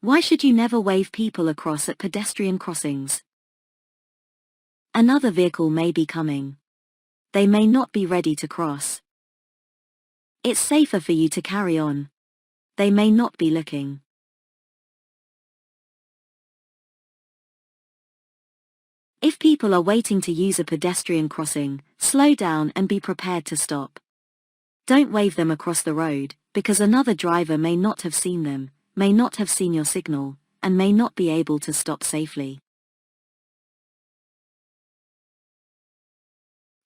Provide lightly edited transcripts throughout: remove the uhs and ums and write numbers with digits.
Why should you never wave people across at pedestrian crossings? Another vehicle may be coming. They may not be ready to cross. It's safer for you to carry on. They may not be looking. If people are waiting to use a pedestrian crossing, slow down and be prepared to stop. Don't wave them across the road, because another driver may not have seen them, may not have seen your signal, and may not be able to stop safely.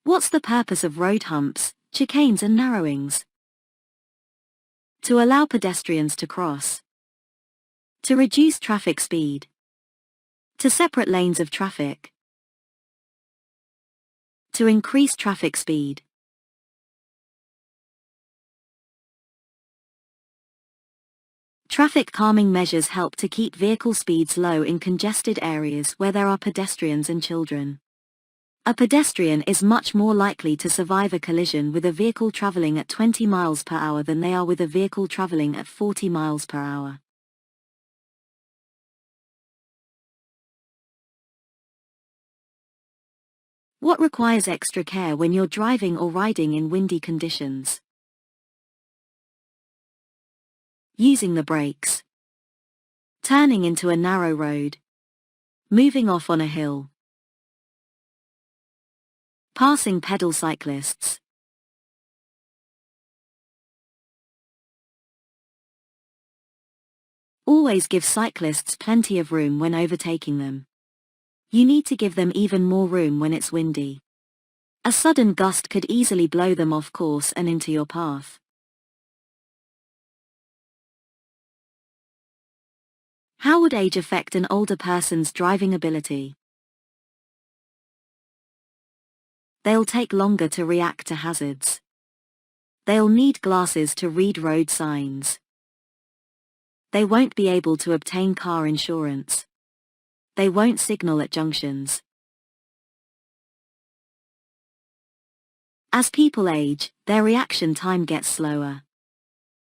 What's the purpose of road humps, chicanes and narrowings? To allow pedestrians to cross. To reduce traffic speed. To separate lanes of traffic. To increase traffic speed. Traffic calming measures help to keep vehicle speeds low in congested areas where there are pedestrians and children. A pedestrian is much more likely to survive a collision with a vehicle traveling at 20 miles per hour than they are with a vehicle traveling at 40 miles per hour. What requires extra care when you're driving or riding in windy conditions? Using the brakes. Turning into a narrow road. Moving off on a hill. Passing pedal cyclists. Always give cyclists plenty of room when overtaking them. You need to give them even more room when it's windy. A sudden gust could easily blow them off course and into your path. How would age affect an older person's driving ability? They'll take longer to react to hazards. They'll need glasses to read road signs. They won't be able to obtain car insurance. They won't signal at junctions. As people age, their reaction time gets slower.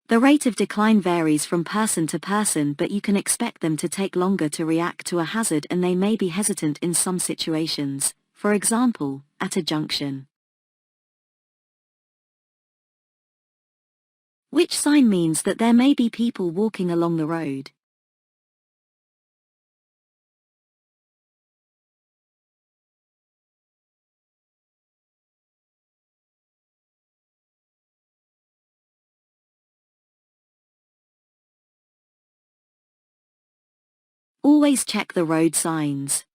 The rate of decline varies from person to person, but you can expect them to take longer to react to a hazard, and they may be hesitant in some situations, for example, at a junction. Which sign means that there may be people walking along the road? Always check the road signs.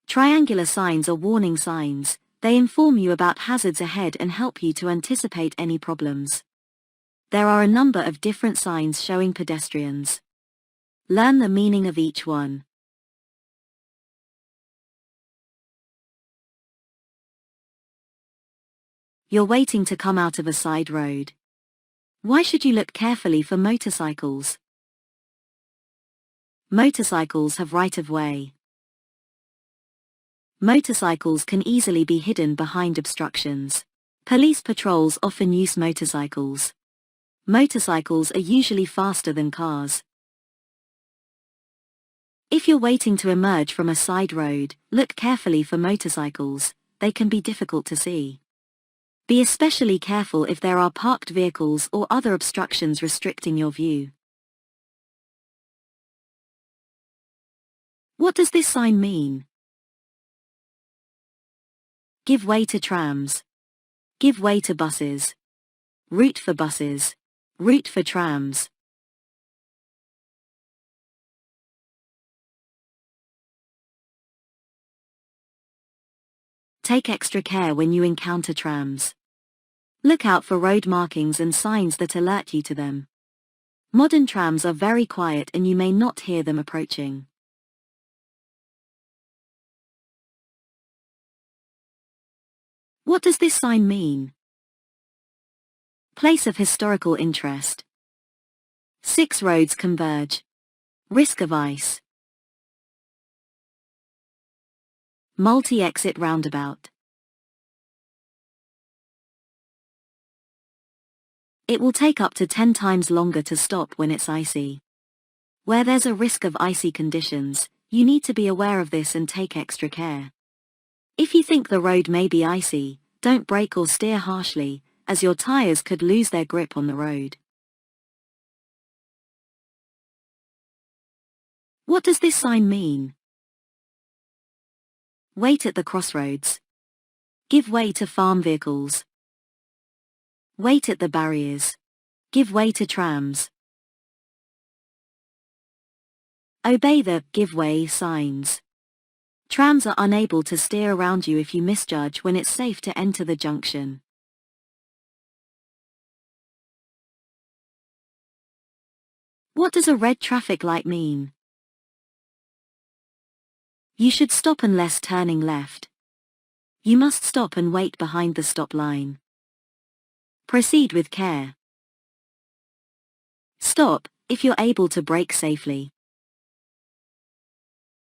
Triangular signs are warning signs. They inform you about hazards ahead and help you to anticipate any problems. There are a number of different signs showing pedestrians. Learn the meaning of each one. You're waiting to come out of a side road. Why should you look carefully for motorcycles? Motorcycles have right-of-way. Motorcycles can easily be hidden behind obstructions. Police patrols often use motorcycles. Motorcycles are usually faster than cars. If you're waiting to emerge from a side road, look carefully for motorcycles. They can be difficult to see. Be especially careful if there are parked vehicles or other obstructions restricting your view. What does this sign mean? Give way to trams. Give way to buses. Route for buses. Route for trams. Take extra care when you encounter trams. Look out for road markings and signs that alert you to them. Modern trams are very quiet and you may not hear them approaching. What does this sign mean? Place of historical interest. 6 roads converge. Risk of ice. Multi-exit roundabout. It will take up to 10 times longer to stop when it's icy. Where there's a risk of icy conditions, you need to be aware of this and take extra care. If you think the road may be icy, don't brake or steer harshly, as your tires could lose their grip on the road. What does this sign mean? Wait at the crossroads. Give way to farm vehicles. Wait at the barriers. Give way to trams. Obey the give way signs. Trams are unable to steer around you if you misjudge when it's safe to enter the junction. What does a red traffic light mean? You should stop unless turning left. You must stop and wait behind the stop line. Proceed with care. Stop, if you're able to brake safely.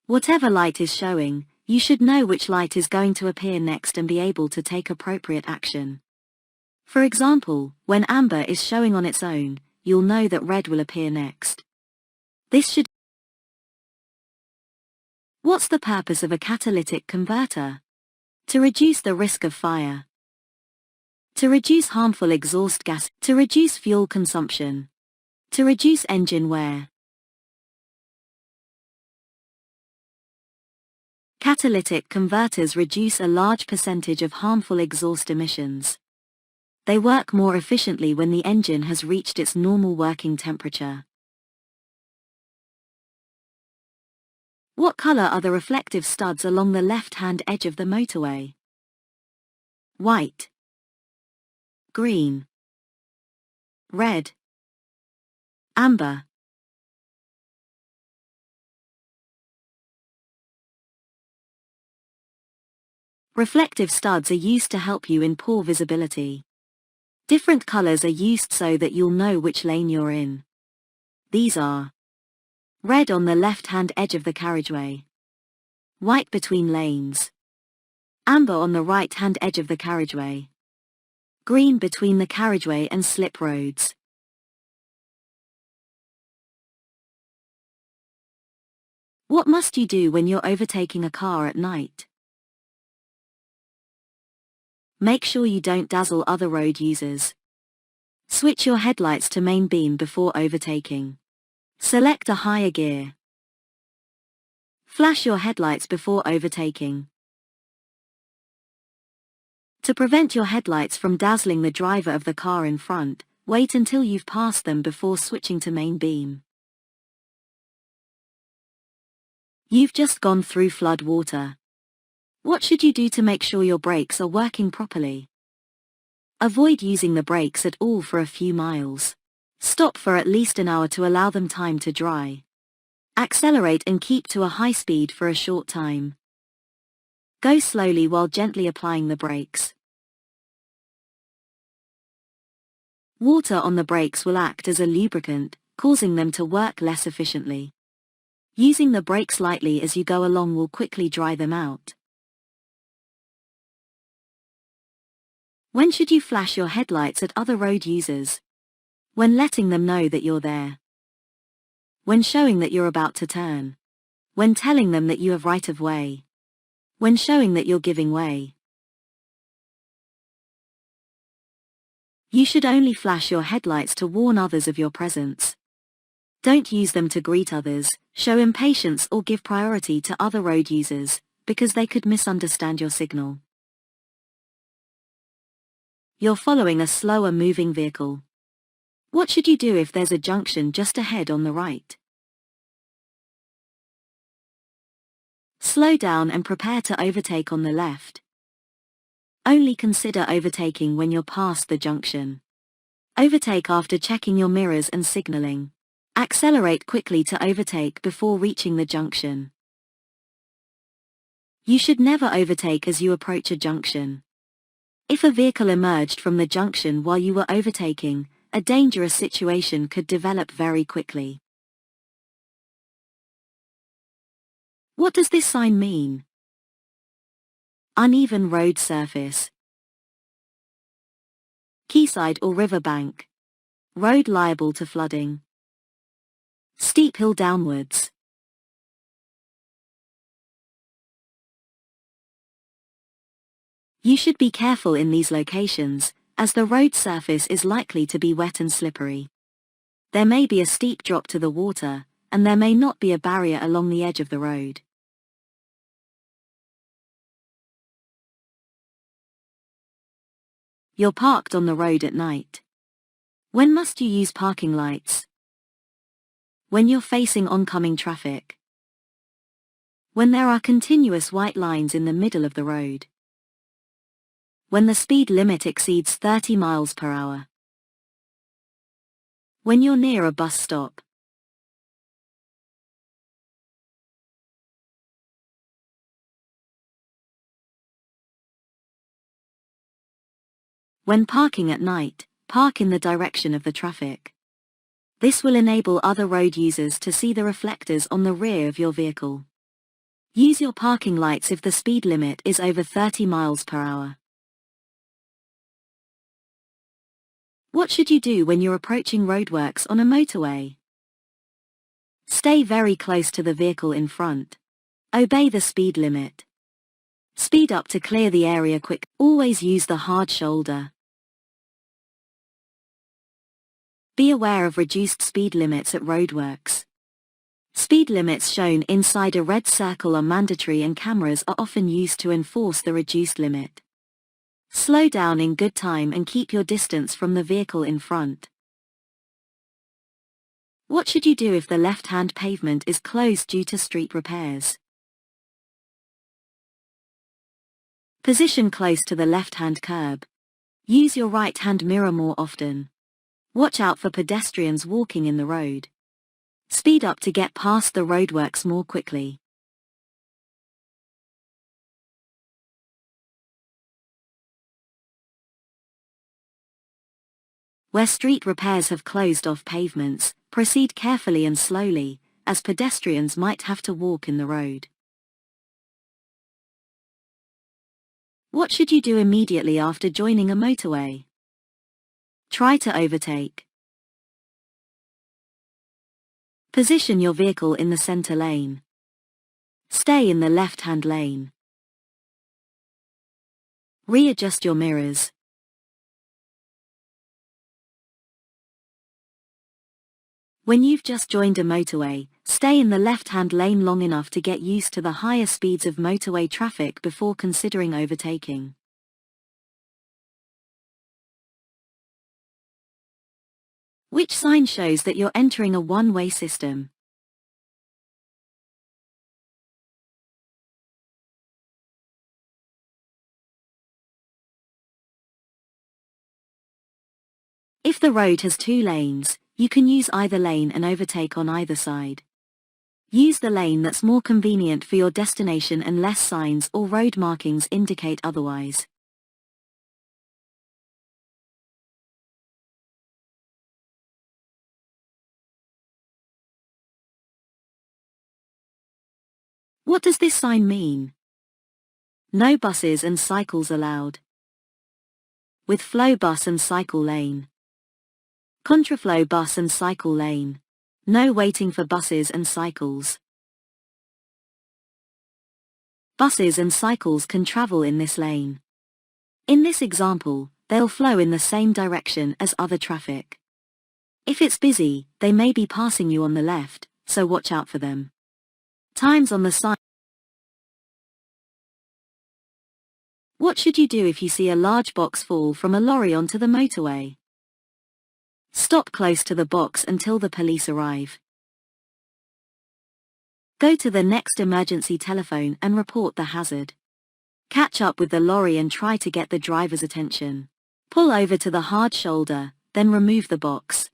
Whatever light is showing, you should know which light is going to appear next and be able to take appropriate action. For example, when amber is showing on its own, you'll know that red will appear next. What's the purpose of a catalytic converter? To reduce the risk of fire. To reduce harmful exhaust gas. To reduce fuel consumption. To reduce engine wear. Catalytic converters reduce a large percentage of harmful exhaust emissions. They work more efficiently when the engine has reached its normal working temperature. What color are the reflective studs along the left-hand edge of the motorway? White, green, red, amber. Reflective studs are used to help you in poor visibility. Different colors are used so that you'll know which lane you're in. These are red on the left-hand edge of the carriageway, white between lanes, amber on the right-hand edge of the carriageway, green between the carriageway and slip roads. What must you do when you're overtaking a car at night? Make sure you don't dazzle other road users. Switch your headlights to main beam before overtaking. Select a higher gear. Flash your headlights before overtaking. To prevent your headlights from dazzling the driver of the car in front, wait until you've passed them before switching to main beam. You've just gone through flood water. What should you do to make sure your brakes are working properly? Avoid using the brakes at all for a few miles. Stop for at least an hour to allow them time to dry. Accelerate and keep to a high speed for a short time. Go slowly while gently applying the brakes. Water on the brakes will act as a lubricant, causing them to work less efficiently. Using the brakes lightly as you go along will quickly dry them out. When should you flash your headlights at other road users? When letting them know that you're there. When showing that you're about to turn. When telling them that you have right of way. When showing that you're giving way. You should only flash your headlights to warn others of your presence. Don't use them to greet others, show impatience or give priority to other road users, because they could misunderstand your signal. You're following a slower moving vehicle. What should you do if there's a junction just ahead on the right? Slow down and prepare to overtake on the left. Only consider overtaking when you're past the junction. Overtake after checking your mirrors and signaling. Accelerate quickly to overtake before reaching the junction. You should never overtake as you approach a junction. If a vehicle emerged from the junction while you were overtaking, a dangerous situation could develop very quickly. What does this sign mean? Uneven road surface. Quayside or riverbank. Road liable to flooding. Steep hill downwards. You should be careful in these locations, as the road surface is likely to be wet and slippery. There may be a steep drop to the water, and there may not be a barrier along the edge of the road. You're parked on the road at night. When must you use parking lights? When you're facing oncoming traffic. When there are continuous white lines in the middle of the road. When the speed limit exceeds 30 miles per hour. When you're near a bus stop. When parking at night, park in the direction of the traffic. This will enable other road users to see the reflectors on the rear of your vehicle. Use your parking lights if the speed limit is over 30 miles per hour. What should you do when you're approaching roadworks on a motorway? Stay very close to the vehicle in front. Obey the speed limit. Speed up to clear the area quick. Always use the hard shoulder. Be aware of reduced speed limits at roadworks. Speed limits shown inside a red circle are mandatory and cameras are often used to enforce the reduced limit. Slow down in good time and keep your distance from the vehicle in front. What should you do if the left-hand pavement is closed due to street repairs? Position close to the left-hand curb. Use your right-hand mirror more often. Watch out for pedestrians walking in the road. Speed up to get past the roadworks more quickly. Where street repairs have closed off pavements, proceed carefully and slowly, as pedestrians might have to walk in the road. What should you do immediately after joining a motorway? Try to overtake. Position your vehicle in the center lane. Stay in the left-hand lane. Readjust your mirrors. When you've just joined a motorway, stay in the left-hand lane long enough to get used to the higher speeds of motorway traffic before considering overtaking. Which sign shows that you're entering a one-way system? If the road has two lanes, you can use either lane and overtake on either side. Use the lane that's more convenient for your destination unless signs or road markings indicate otherwise. What does this sign mean? No buses and cycles allowed. With flow bus and cycle lane. Contraflow bus and cycle lane. No waiting for buses and cycles. Buses and cycles can travel in this lane. In this example, they'll flow in the same direction as other traffic. If it's busy, they may be passing you on the left, so watch out for them. Times on the sign. What should you do if you see a large box fall from a lorry onto the motorway? Stop close to the box until the police arrive. Go to the next emergency telephone and report the hazard. Catch up with the lorry and try to get the driver's attention. Pull over to the hard shoulder, then remove the box.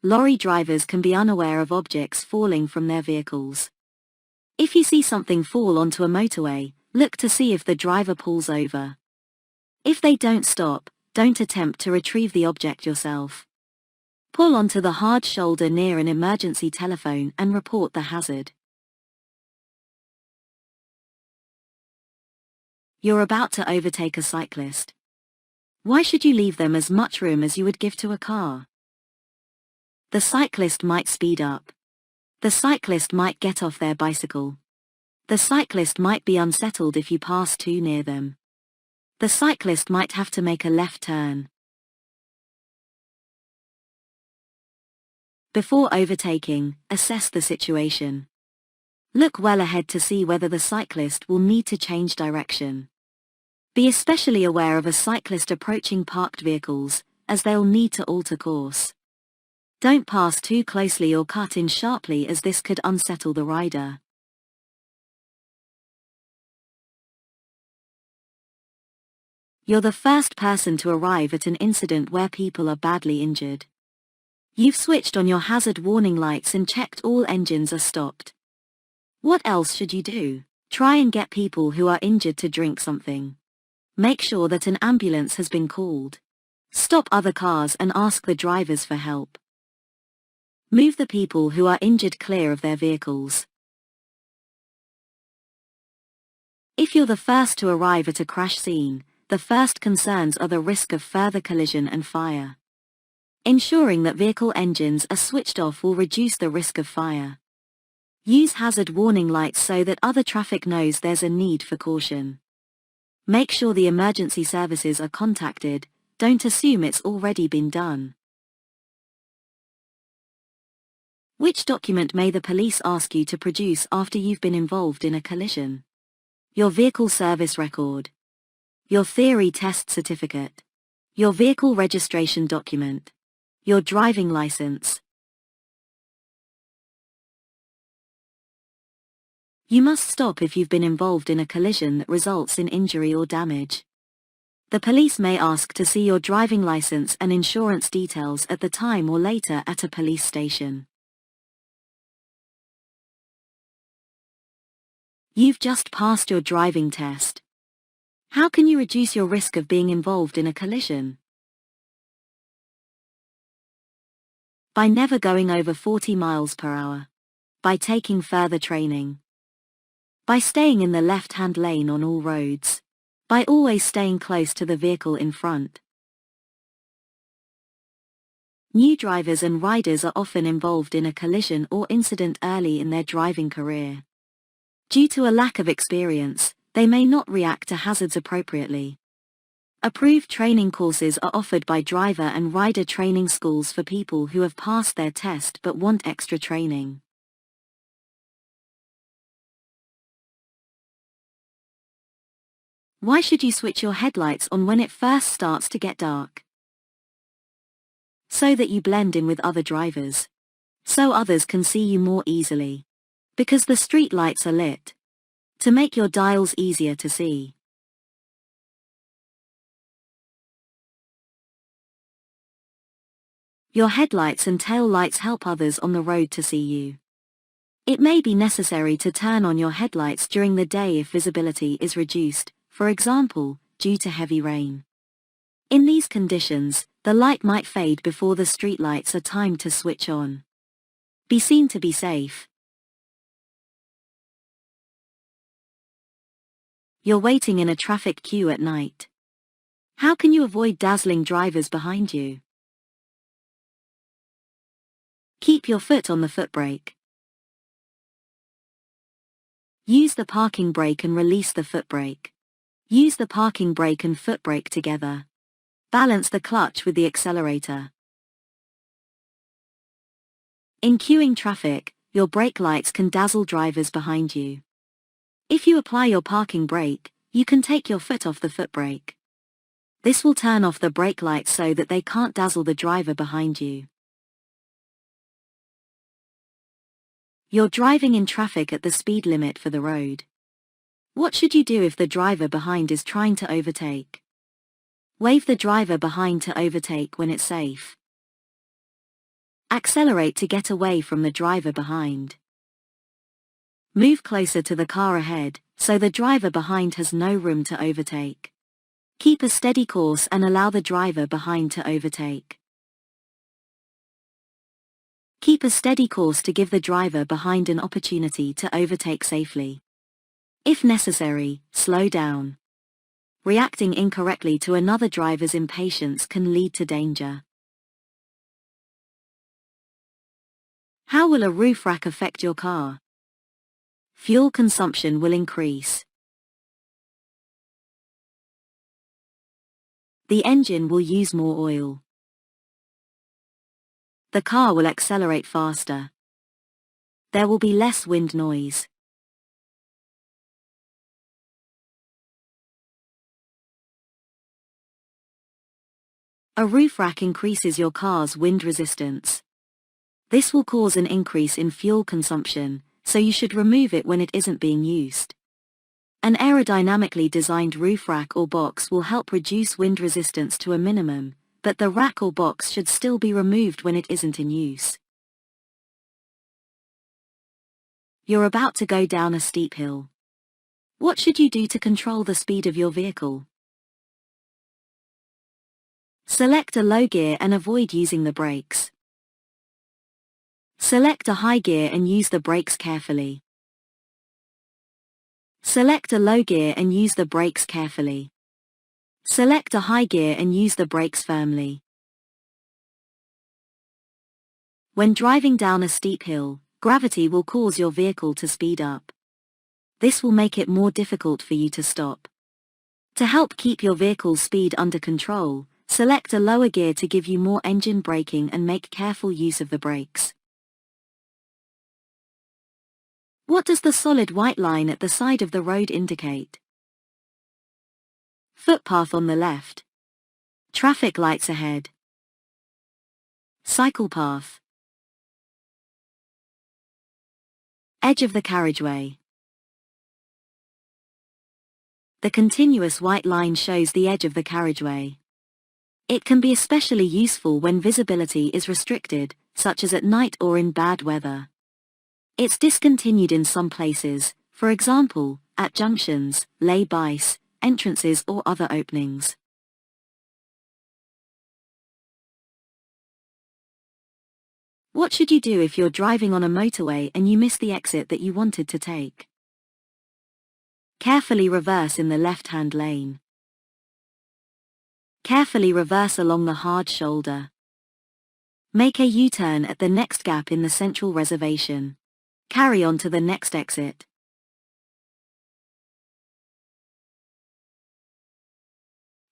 Lorry drivers can be unaware of objects falling from their vehicles. If you see something fall onto a motorway, look to see if the driver pulls over. If they don't stop, don't attempt to retrieve the object yourself. Pull onto the hard shoulder near an emergency telephone and report the hazard. You're about to overtake a cyclist. Why should you leave them as much room as you would give to a car? The cyclist might speed up. The cyclist might get off their bicycle. The cyclist might be unsettled if you pass too near them. The cyclist might have to make a left turn. Before overtaking, assess the situation. Look well ahead to see whether the cyclist will need to change direction. Be especially aware of a cyclist approaching parked vehicles, as they'll need to alter course. Don't pass too closely or cut in sharply, as this could unsettle the rider. You're the first person to arrive at an incident where people are badly injured. You've switched on your hazard warning lights and checked all engines are stopped. What else should you do? Try and get people who are injured to drink something. Make sure that an ambulance has been called. Stop other cars and ask the drivers for help. Move the people who are injured clear of their vehicles. If you're the first to arrive at a crash scene, the first concerns are the risk of further collision and fire. Ensuring that vehicle engines are switched off will reduce the risk of fire. Use hazard warning lights so that other traffic knows there's a need for caution. Make sure the emergency services are contacted, don't assume it's already been done. Which document may the police ask you to produce after you've been involved in a collision? Your vehicle service record. Your theory test certificate. Your vehicle registration document. Your driving license. You must stop if you've been involved in a collision that results in injury or damage. The police may ask to see your driving license and insurance details at the time or later at a police station. You've just passed your driving test. How can you reduce your risk of being involved in a collision? By never going over 40 miles per hour. By taking further training. By staying in the left-hand lane on all roads. By always staying close to the vehicle in front. New drivers and riders are often involved in a collision or incident early in their driving career. Due to a lack of experience, they may not react to hazards appropriately. Approved training courses are offered by driver and rider training schools for people who have passed their test but want extra training. Why should you switch your headlights on when it first starts to get dark? So that you blend in with other drivers. So others can see you more easily. Because the street lights are lit. To make your dials easier to see. Your headlights and tail lights help others on the road to see you. It may be necessary to turn on your headlights during the day if visibility is reduced, for example, due to heavy rain. In these conditions, the light might fade before the street lights are timed to switch on. Be seen to be safe. You're waiting in a traffic queue at night. How can you avoid dazzling drivers behind you? Keep your foot on the footbrake. Use the parking brake and release the footbrake. Use the parking brake and footbrake together. Balance the clutch with the accelerator. In queuing traffic, your brake lights can dazzle drivers behind you. If you apply your parking brake, you can take your foot off the footbrake. This will turn off the brake lights so that they can't dazzle the driver behind you. You're driving in traffic at the speed limit for the road. What should you do if the driver behind is trying to overtake? Wave the driver behind to overtake when it's safe. Accelerate to get away from the driver behind. Move closer to the car ahead, so the driver behind has no room to overtake. Keep a steady course and allow the driver behind to overtake. Keep a steady course to give the driver behind an opportunity to overtake safely. If necessary, slow down. Reacting incorrectly to another driver's impatience can lead to danger. How will a roof rack affect your car? Fuel consumption will increase. The engine will use more oil. The car will accelerate faster. There will be less wind noise. A roof rack increases your car's wind resistance. This will cause an increase in fuel consumption, so you should remove it when it isn't being used. An aerodynamically designed roof rack or box will help reduce wind resistance to a minimum, but the rack or box should still be removed when it isn't in use. You're about to go down a steep hill. What should you do to control the speed of your vehicle? Select a low gear and avoid using the brakes. Select a high gear and use the brakes carefully. Select a low gear and use the brakes carefully. Select a high gear and use the brakes firmly. When driving down a steep hill, gravity will cause your vehicle to speed up. This will make it more difficult for you to stop. To help keep your vehicle's speed under control, select a lower gear to give you more engine braking and make careful use of the brakes. What does the solid white line at the side of the road indicate? Footpath on the left. Traffic lights ahead. Cycle path. Edge of the carriageway. The continuous white line shows the edge of the carriageway. It can be especially useful when visibility is restricted, such as at night or in bad weather. It's discontinued in some places, for example, at junctions, lay-bys, entrances or other openings. What should you do if you're driving on a motorway and you miss the exit that you wanted to take? Carefully reverse in the left-hand lane. Carefully reverse along the hard shoulder. Make a U-turn at the next gap in the central reservation. Carry on to the next exit.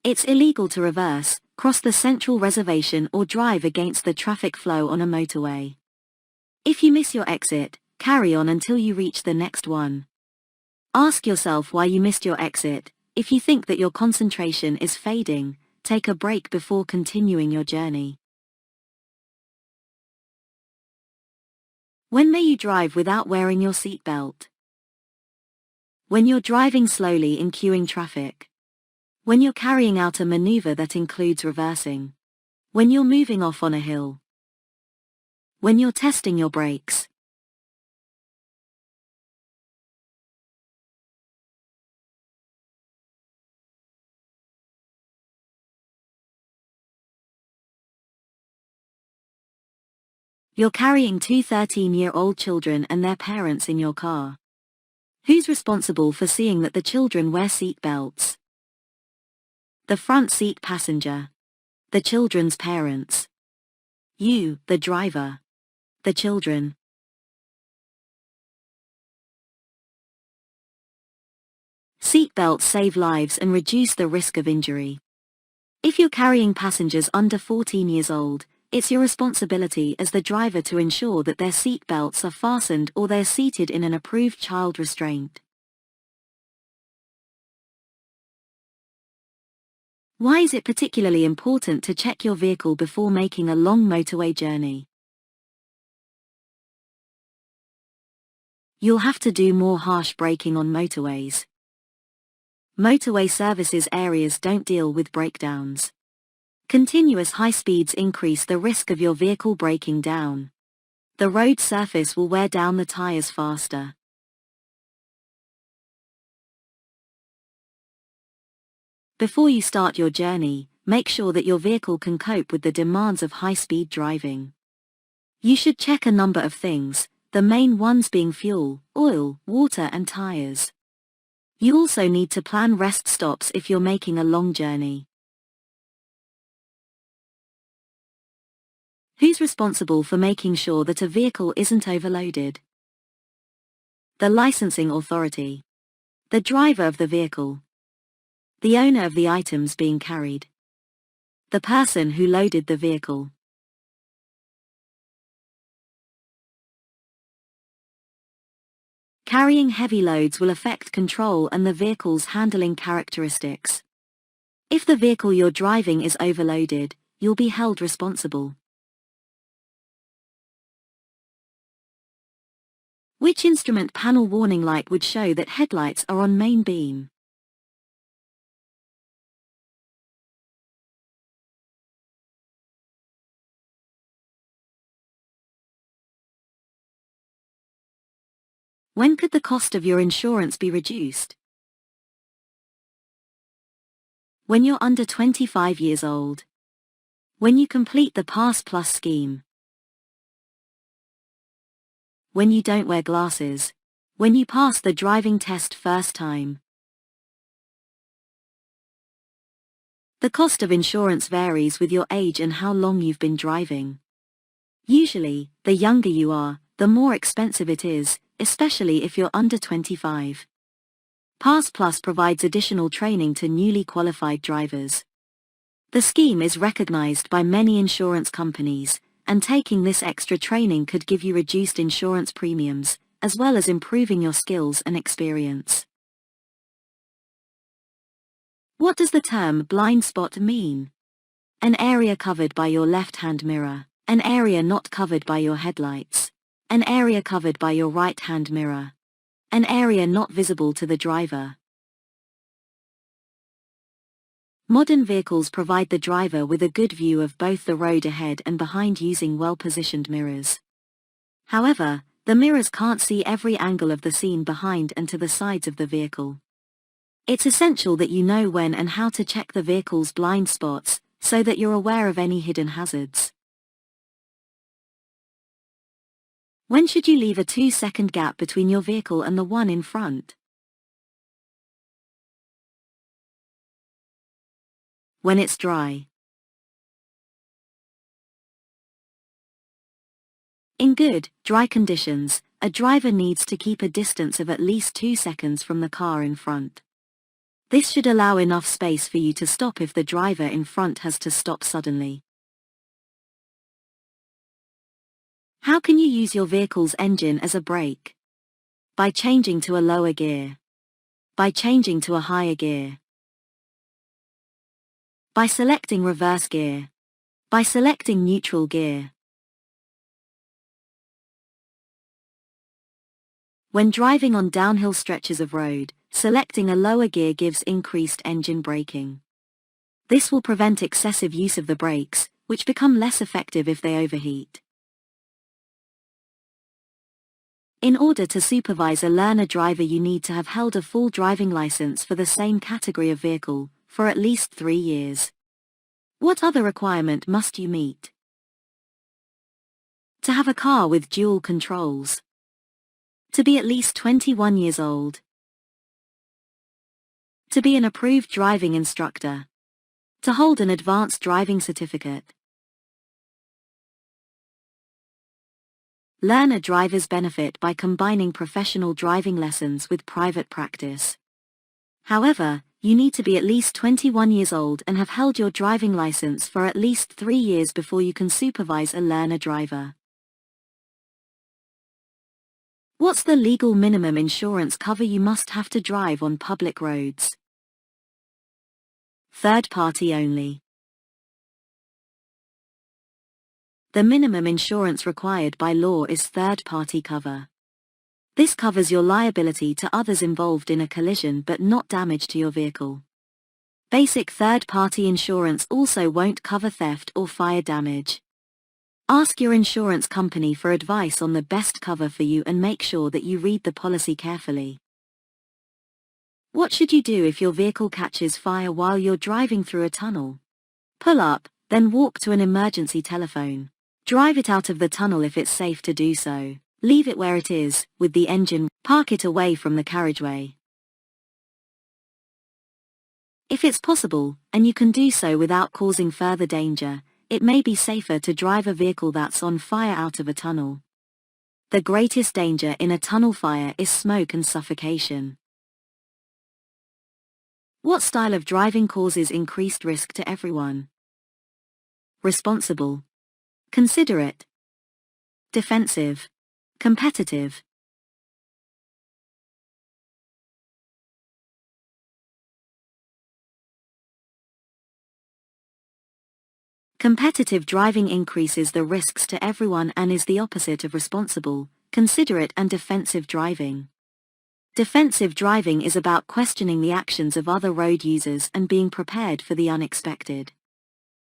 It's illegal to reverse, cross the central reservation or drive against the traffic flow on a motorway. If you miss your exit, carry on until you reach the next one. Ask yourself why you missed your exit. If you think that your concentration is fading, take a break before continuing your journey. When may you drive without wearing your seatbelt? When you're driving slowly in queuing traffic. When you're carrying out a maneuver that includes reversing. When you're moving off on a hill. When you're testing your brakes. You're carrying two 13-year-old children and their parents in your car. Who's responsible for seeing that the children wear seat belts? The front seat passenger. The children's parents. You, the driver. The children. Seat belts save lives and reduce the risk of injury. If you're carrying passengers under 14 years old, it's your responsibility as the driver to ensure that their seat belts are fastened or they're seated in an approved child restraint. Why is it particularly important to check your vehicle before making a long motorway journey? You'll have to do more harsh braking on motorways. Motorway services areas don't deal with breakdowns. Continuous high speeds increase the risk of your vehicle breaking down. The road surface will wear down the tires faster. Before you start your journey, make sure that your vehicle can cope with the demands of high-speed driving. You should check a number of things, the main ones being fuel, oil, water and tires. You also need to plan rest stops if you're making a long journey. Who's responsible for making sure that a vehicle isn't overloaded? The licensing authority. The driver of the vehicle. The owner of the items being carried. The person who loaded the vehicle. Carrying heavy loads will affect control and the vehicle's handling characteristics. If the vehicle you're driving is overloaded, you'll be held responsible. Which instrument panel warning light would show that headlights are on main beam? When could the cost of your insurance be reduced? When you're under 25 years old. When you complete the Pass Plus scheme. When you don't wear glasses. When you pass the driving test first time. The cost of insurance varies with your age and how long you've been driving. Usually, the younger you are, the more expensive it is, especially if you're under 25. Pass Plus provides additional training to newly qualified drivers. The scheme is recognized by many insurance companies, and taking this extra training could give you reduced insurance premiums, as well as improving your skills and experience. What does the term blind spot mean? An area covered by your left-hand mirror, an area not covered by your headlights, an area covered by your right-hand mirror, an area not visible to the driver. Modern vehicles provide the driver with a good view of both the road ahead and behind using well-positioned mirrors. However, the mirrors can't see every angle of the scene behind and to the sides of the vehicle. It's essential that you know when and how to check the vehicle's blind spots, so that you're aware of any hidden hazards. When should you leave a 2-second gap between your vehicle and the one in front? When it's dry. In good, dry conditions, a driver needs to keep a distance of at least 2 seconds from the car in front. This should allow enough space for you to stop if the driver in front has to stop suddenly. How can you use your vehicle's engine as a brake? By changing to a lower gear. By changing to a higher gear. By selecting reverse gear. By selecting neutral gear. When driving on downhill stretches of road, selecting a lower gear gives increased engine braking. This will prevent excessive use of the brakes, which become less effective if they overheat. In order to supervise a learner driver, you need to have held a full driving license for the same category of vehicle for at least 3 years. What other requirement must you meet? To have a car with dual controls. To be at least 21 years old. To be an approved driving instructor. To hold an advanced driving certificate. Learner drivers benefit by combining professional driving lessons with private practice. However, you need to be at least 21 years old and have held your driving license for at least 3 years before you can supervise a learner driver. What's the legal minimum insurance cover you must have to drive on public roads? Third party only. The minimum insurance required by law is third-party cover. This covers your liability to others involved in a collision but not damage to your vehicle. Basic third-party insurance also won't cover theft or fire damage. Ask your insurance company for advice on the best cover for you and make sure that you read the policy carefully. What should you do if your vehicle catches fire while you're driving through a tunnel? Pull up, then walk to an emergency telephone. Drive it out of the tunnel if it's safe to do so. Leave it where it is, with the engine. Park it away from the carriageway. If it's possible, and you can do so without causing further danger, it may be safer to drive a vehicle that's on fire out of a tunnel. The greatest danger in a tunnel fire is smoke and suffocation. What style of driving causes increased risk to everyone? Responsible, considerate, defensive, competitive. Competitive driving increases the risks to everyone and is the opposite of responsible, considerate and defensive driving. Defensive driving is about questioning the actions of other road users and being prepared for the unexpected.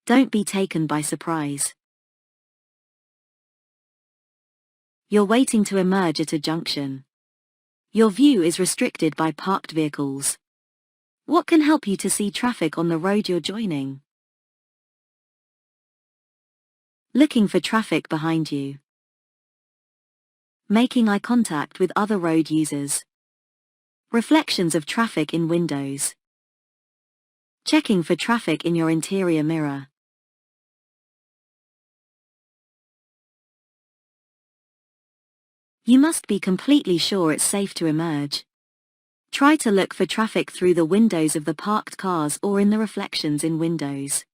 Don't be taken by surprise. You're waiting to emerge at a junction. Your view is restricted by parked vehicles. What can help you to see traffic on the road you're joining? Looking for traffic behind you. Making eye contact with other road users. Reflections of traffic in windows. Checking for traffic in your interior mirror. You must be completely sure it's safe to emerge. Try to look for traffic through the windows of the parked cars or in the reflections in windows.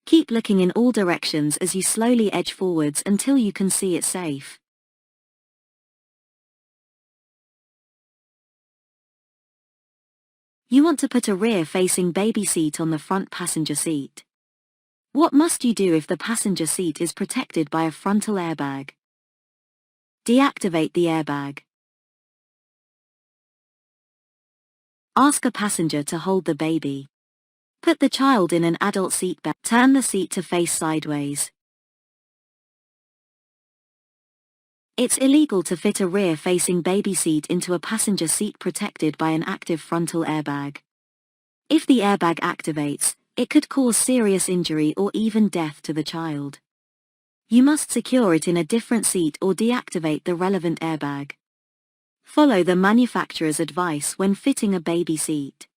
Keep looking in all directions as you slowly edge forwards until you can see it safe. You want to put a rear-facing baby seat on the front passenger seat. What must you do if the passenger seat is protected by a frontal airbag? Deactivate the airbag. Ask a passenger to hold the baby. Put the child in an adult seat belt. Turn the seat to face sideways. It's illegal to fit a rear-facing baby seat into a passenger seat protected by an active frontal airbag. If the airbag activates, it could cause serious injury or even death to the child. You must secure it in a different seat or deactivate the relevant airbag. Follow the manufacturer's advice when fitting a baby seat.